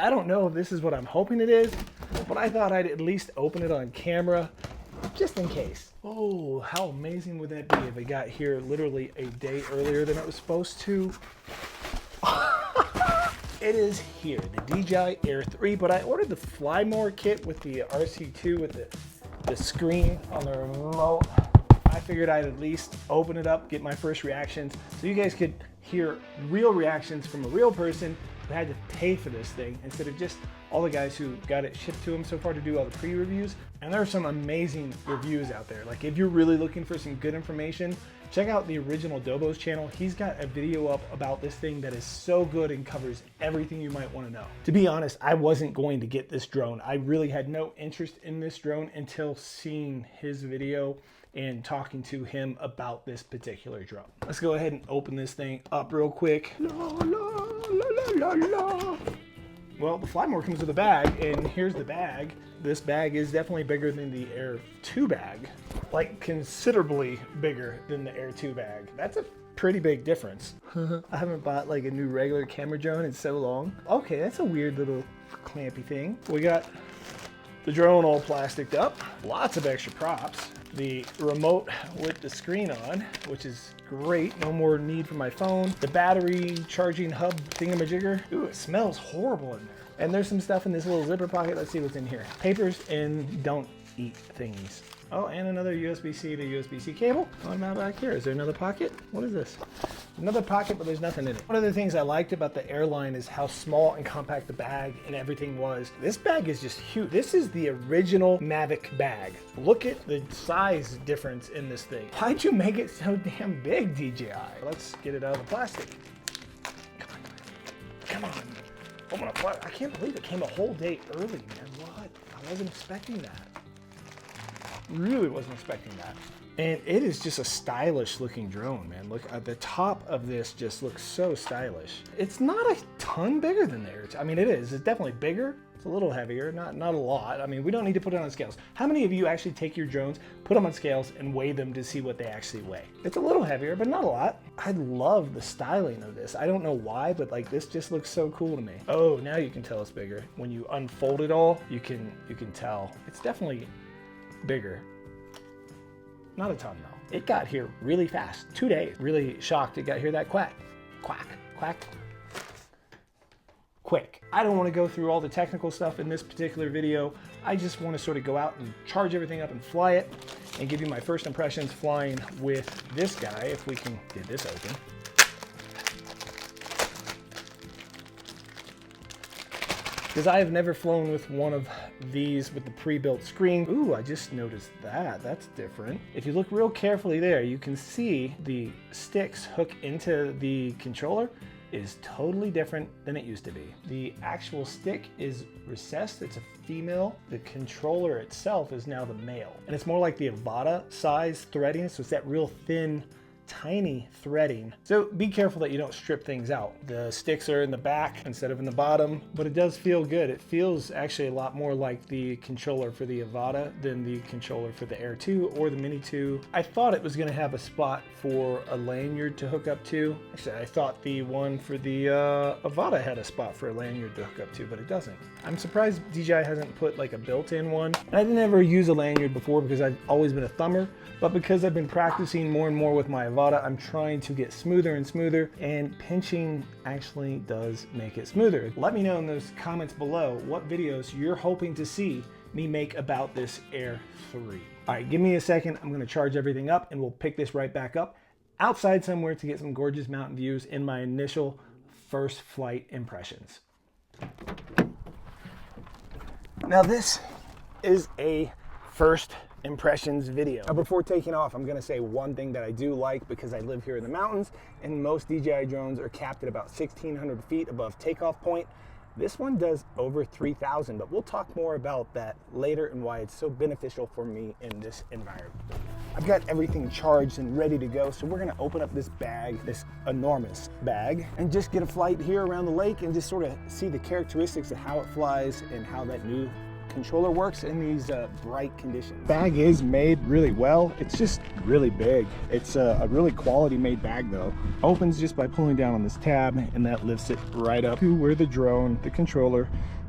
I don't know if this is what I'm hoping it is, but I thought I'd at least open it on camera just in case. Oh, how amazing would that be if it got here literally a day earlier than it was supposed to? It is here, the DJI Air 3, but I ordered the Fly More kit with the RC2 with the screen on the remote. I figured I'd at least open it up, get my first reactions, so you guys could hear real reactions from a real person who had to pay for this thing instead of just all the guys who got it shipped to them so far to do all the pre-reviews. And there are some amazing reviews out there. Like if you're really looking for some good information, check out the original WorldofOzz channel. He's got a video up about this thing that is so good and covers everything you might want to know. To be honest, I wasn't going to get this drone. I really had no interest in this drone until seeing his video and talking to him about this particular drone. Let's go ahead and open this thing up real quick. La, la, la, la, la. Well, the Fly More comes with a bag, and here's the bag. This bag is definitely bigger than the Air 2 bag, like considerably bigger than the Air 2 bag. That's a pretty big difference. I haven't bought like a new regular camera drone in so long. Okay, that's a weird little clampy thing. We got the drone all plasticed up, lots of extra props. The remote with the screen on, which is great. No more need for my phone. The battery charging hub thingamajigger. Ooh, it smells horrible in there. And there's some stuff in this little zipper pocket. Let's see what's in here. Papers and don't eat thingies. Oh, and another USB-C to USB-C cable. What about back here? Is there another pocket? What is this? Another pocket, but there's nothing in it. One of the things I liked about the Airline is how small and compact the bag and everything was. This bag is just huge. This is the original Mavic bag. Look at the size difference in this thing. Why'd you make it so damn big, DJI? Let's get it out of the plastic. Come on. Open up. I can't believe it came a whole day early, man. What? I wasn't expecting that. Really wasn't expecting that. And it is just a stylish looking drone, man. Look at the top of this, just looks so stylish. It's not a ton bigger than the Air 2. I mean, it is. It's definitely bigger. It's a little heavier, not a lot. I mean, we don't need to put it on scales. How many of you actually take your drones, put them on scales, and weigh them to see what they actually weigh? It's a little heavier, but not a lot. I love the styling of this. I don't know why, but like this just looks so cool to me. Oh, now you can tell it's bigger. When you unfold it all, you can tell. It's definitely bigger. Not a ton though. It got here really fast, 2 days. Really shocked it got here that quick. Quick. I don't want to go through all the technical stuff in this particular video. I just want to sort of go out and charge everything up and fly it and give you my first impressions flying with this guy, if we can get this open. Because I have never flown with one of these with the pre-built screen. Ooh, I just noticed that. That's different. If you look real carefully there, you can see the sticks hook into the controller is totally different than it used to be. The actual stick is recessed, it's a female. The controller itself is now the male. And it's more like the Avata size threading, so it's that real thin, tiny threading. So be careful that you don't strip things out. The sticks are in the back instead of in the bottom, but it does feel good. It feels actually a lot more like the controller for the Avata than the controller for the Air 2 or the Mini 2. I thought it was gonna have a spot for a lanyard to hook up to. Actually, I thought the one for the Avata had a spot for a lanyard to hook up to, but it doesn't. I'm surprised DJI hasn't put like a built-in one. And I didn't ever use a lanyard before because I've always been a thumber, but because I've been practicing more and more with my Avata, I'm trying to get smoother and smoother, and pinching actually does make it smoother. Let me know in those comments below what videos you're hoping to see me make about this Air 3. All right, give me a second. I'm gonna charge everything up and we'll pick this right back up outside somewhere to get some gorgeous mountain views in my initial first flight impressions. Now this is a first impressions video. Now before taking off, I'm gonna say one thing that I do like, because I live here in the mountains and most DJI drones are capped at about 1,600 feet above takeoff point. This one does over 3,000, but we'll talk more about that later and why it's so beneficial for me in this environment. I've got everything charged and ready to go, so we're gonna open up this bag, this enormous bag, and just get a flight here around the lake and just sort of see the characteristics of how it flies and how that new controller works in these bright conditions. Bag is made really well. It's just really big. It's a really quality made bag though. Opens just by pulling down on this tab, and that lifts it right up to where the drone, the controller,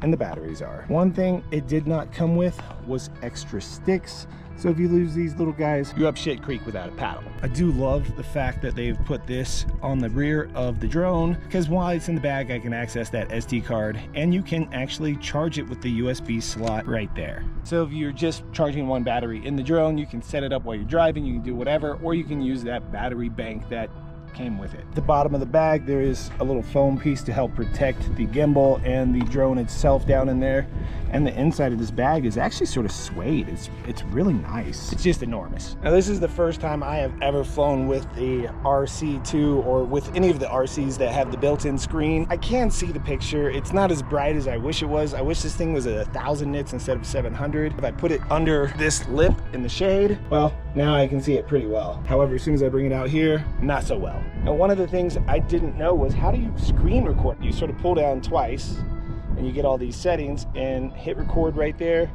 and the batteries are. One thing it did not come with was extra sticks. So if you lose these little guys, you're up shit creek without a paddle. I do love the fact that they've put this on the rear of the drone, because while it's in the bag, I can access that SD card, and you can actually charge it with the USB slot right there. So if you're just charging one battery in the drone, you can set it up while you're driving, you can do whatever, or you can use that battery bank that came with it. At the bottom of the bag, there is a little foam piece to help protect the gimbal and the drone itself down in there. And the inside of this bag is actually sort of suede. It's really nice. It's just enormous. Now this is the first time I have ever flown with the RC2 or with any of the RCs that have the built-in screen. I can see the picture. It's not as bright as I wish it was. I wish this thing was 1,000 nits instead of 700. If I put it under this lip in the shade, well, now I can see it pretty well. However, as soon as I bring it out here, not so well. Now, one of the things I didn't know was, how do you screen record? You sort of pull down twice and you get all these settings and hit record right there,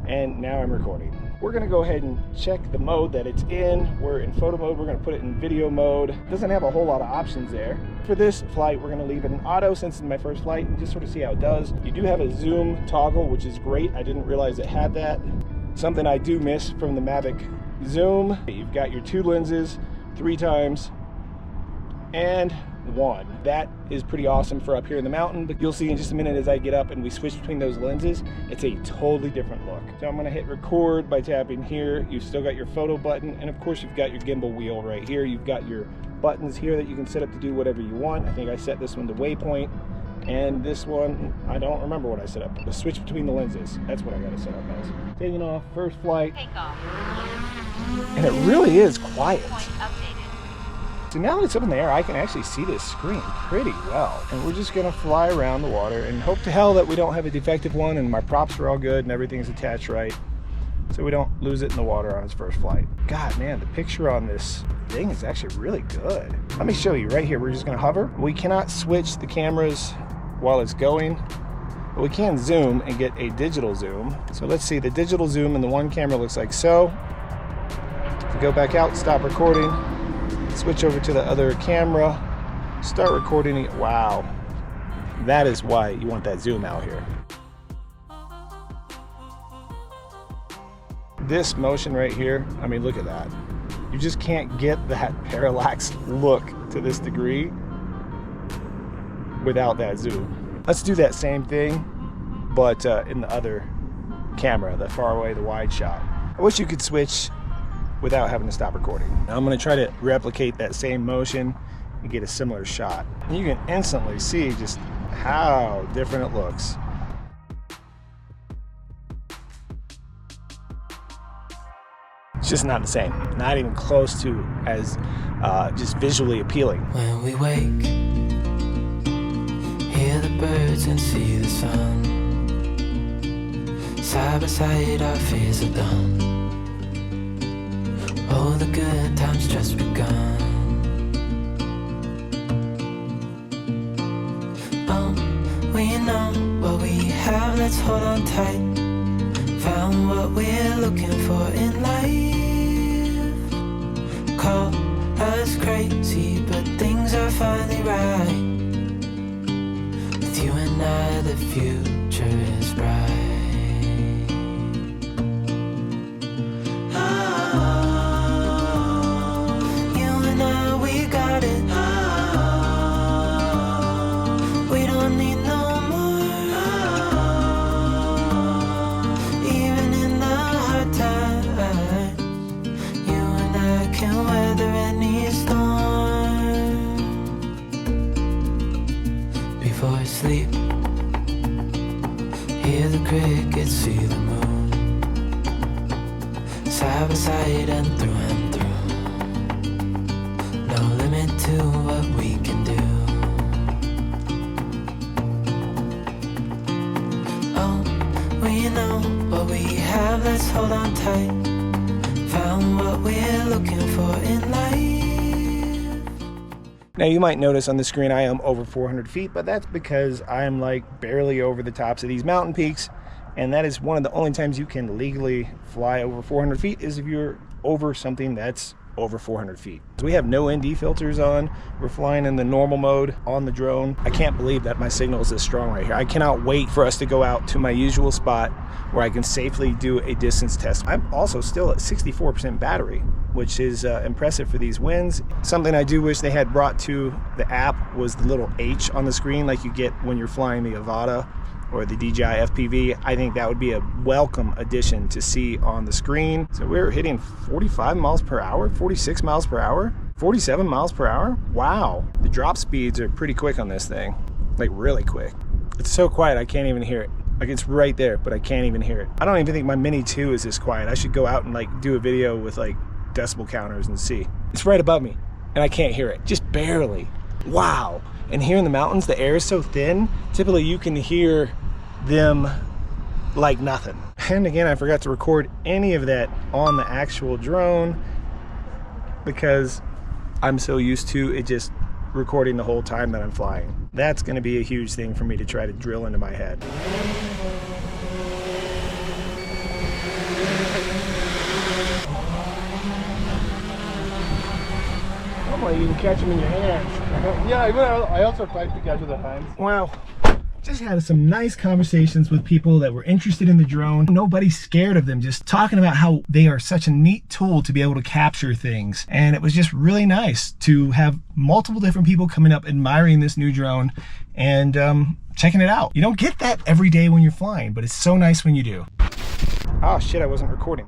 and now I'm recording. We're gonna go ahead and check the mode that it's in. We're in photo mode, we're gonna put it in video mode. It doesn't have a whole lot of options there. For this flight, we're gonna leave it in auto since it's my first flight and just sort of see how it does. You do have a zoom toggle, which is great. I didn't realize it had that. Something I do miss from the Mavic Zoom. You've got your 2 lenses, 3 times, and 1. That is pretty awesome for up here in the mountain, but you'll see in just a minute as I get up and we switch between those lenses, it's a totally different look. So I'm gonna hit record by tapping here. You've still got your photo button, and of course you've got your gimbal wheel right here. You've got your buttons here that you can set up to do whatever you want. I think I set this one to waypoint, and this one, I don't remember what I set up. The switch between the lenses, that's what I gotta set up as. Taking off, first flight. Take off. And it really is quiet. Point updated. So now that it's up in the air, I can actually see this screen pretty well. And we're just gonna fly around the water and hope to hell that we don't have a defective one and my props are all good and everything's attached right, so we don't lose it in the water on its first flight. God, man, the picture on this thing is actually really good. Let me show you right here. We're just gonna hover. We cannot switch the cameras while it's going, but we can zoom and get a digital zoom. So let's see, the digital zoom in the one camera looks like so. If we go back out, stop recording, switch over to the other camera, start recording it. Wow, that is why you want that zoom out here. This motion right here, I mean, look at that. You just can't get that parallax look to this degree without that zoom. Let's do that same thing, but in the other camera, the far away, the wide shot. I wish you could switch without having to stop recording. Now I'm gonna try to replicate that same motion and get a similar shot. And you can instantly see just how different it looks. It's just not the same, not even close to as just visually appealing. When we wake, hear the birds and see the sun. Side by side our fears are done. Oh, the good times just begun. Oh, we know what we have, let's hold on tight. Found what we're looking for in life. Call us crazy, but things are finally right. With you and I, the future is bright. Sleep, hear the crickets, see the moon. Side by side and through. No limit to what we can do. Oh, we know what we have, let's hold on tight. Found what we're looking for in life. Now you might notice on the screen I am over 400 feet, but that's because I am like barely over the tops of these mountain peaks, And that is one of the only times you can legally fly over 400 feet is if you're over something that's over 400 feet. So we have no ND filters on. We're flying in the normal mode on the drone. I can't believe that my signal is this strong right here. I cannot wait for us to go out to my usual spot where I can safely do a distance test. I'm also still at 64% battery, which is impressive for these winds. Something I do wish they had brought to the app was the little H on the screen like you get when you're flying the Avata or the DJI FPV. I think that would be a welcome addition to see on the screen. So we're hitting 45 miles per hour, 46 miles per hour, 47 miles per hour. Wow. The drop speeds are pretty quick on this thing, like really quick. It's so quiet I can't even hear it. Like it's right there, but I can't even hear it. I don't even think my Mini 2 is this quiet. I should go out and like do a video with like decibel counters and see. It's right above me and I can't hear it, just barely. Wow. And here in the mountains, the air is so thin, typically you can hear them like nothing. And again, I forgot to record any of that on the actual drone because I'm so used to it just recording the whole time that I'm flying. That's gonna be a huge thing for me to try to drill into my head. You can catch them in your hands. Yeah, I also tried to catch with the hands. Wow. Just had some nice conversations with people that were interested in the drone. Nobody's scared of them, just talking about how they are such a neat tool to be able to capture things. And it was just really nice to have multiple different people coming up admiring this new drone and checking it out. You don't get that every day when you're flying, but it's so nice when you do. Oh shit, I wasn't recording.